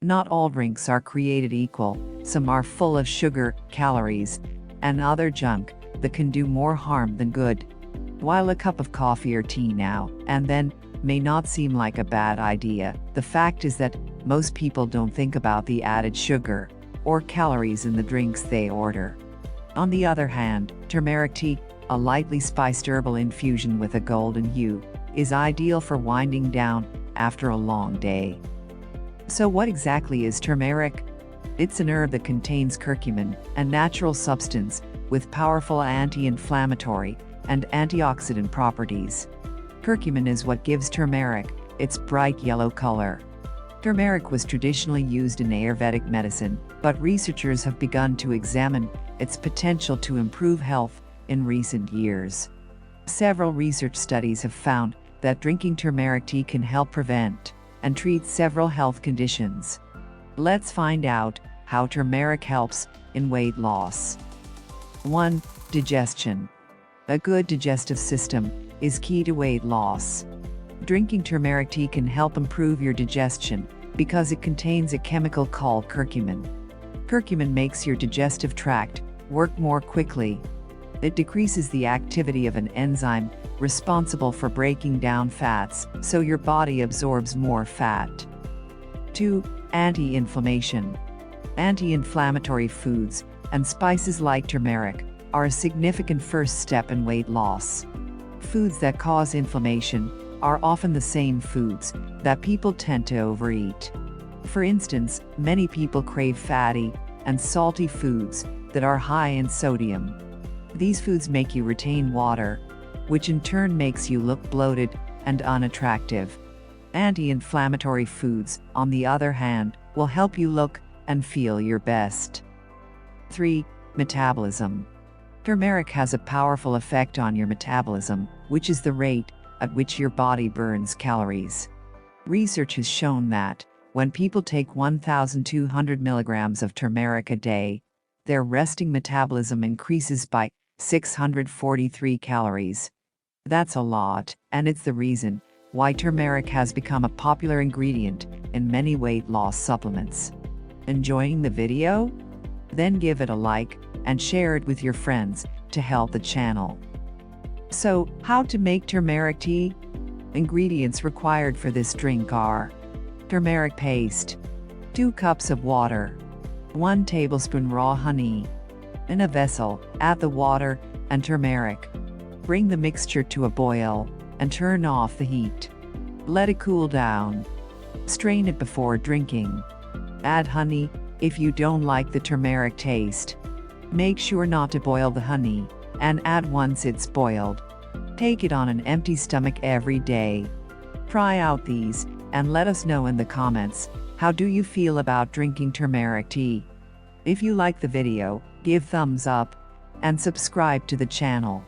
Not all drinks are created equal. Some are full of sugar, calories, and other junk that can do more harm than good. While a cup of coffee or tea now and then may not seem like a bad idea, the fact is that most people don't think about the added sugar or calories in the drinks they order. On the other hand, turmeric tea, a lightly spiced herbal infusion with a golden hue, is ideal for winding down after a long day. So what exactly is turmeric? It's an herb that contains curcumin, a natural substance with powerful anti-inflammatory and antioxidant properties. Curcumin is what gives turmeric its bright yellow color. Turmeric was traditionally used in Ayurvedic medicine, but researchers have begun to examine its potential to improve health in recent years. Several research studies have found that drinking turmeric tea can help prevent and treat several health conditions. Let's find out how turmeric helps in weight loss. 1. Digestion. A good digestive system is key to weight loss. Drinking turmeric tea can help improve your digestion because it contains a chemical called curcumin. Curcumin makes your digestive tract work more quickly. It decreases the activity of an enzyme responsible for breaking down fats, so your body absorbs more fat. 2. Anti-inflammation. Anti-inflammatory foods and spices like turmeric are a significant first step in weight loss. Foods that cause inflammation are often the same foods that people tend to overeat. For instance, many people crave fatty and salty foods that are high in sodium. These foods make you retain water, which in turn makes you look bloated and unattractive. Anti-inflammatory foods, on the other hand, will help you look and feel your best. 3. Metabolism. Turmeric has a powerful effect on your metabolism, which is the rate at which your body burns calories. Research has shown that when people take 1,200 milligrams of turmeric a day, their resting metabolism increases by 643 calories. That's a lot, and it's the reason why turmeric has become a popular ingredient in many weight loss supplements. Enjoying the video? Then give it a like and share it with your friends to help the channel. So, how to make turmeric tea? Ingredients required for this drink are: turmeric paste, 2 cups of water, 1 tablespoon raw honey. In a vessel, add the water and turmeric. Bring the mixture to a boil and turn off the heat. Let it cool down. Strain it before drinking. Add honey if you don't like the turmeric taste. Make sure not to boil the honey and add once it's boiled. Take it on an empty stomach every day. Try out these and let us know in the comments, how do you feel about drinking turmeric tea? If you like the video, give thumbs up and subscribe to the channel.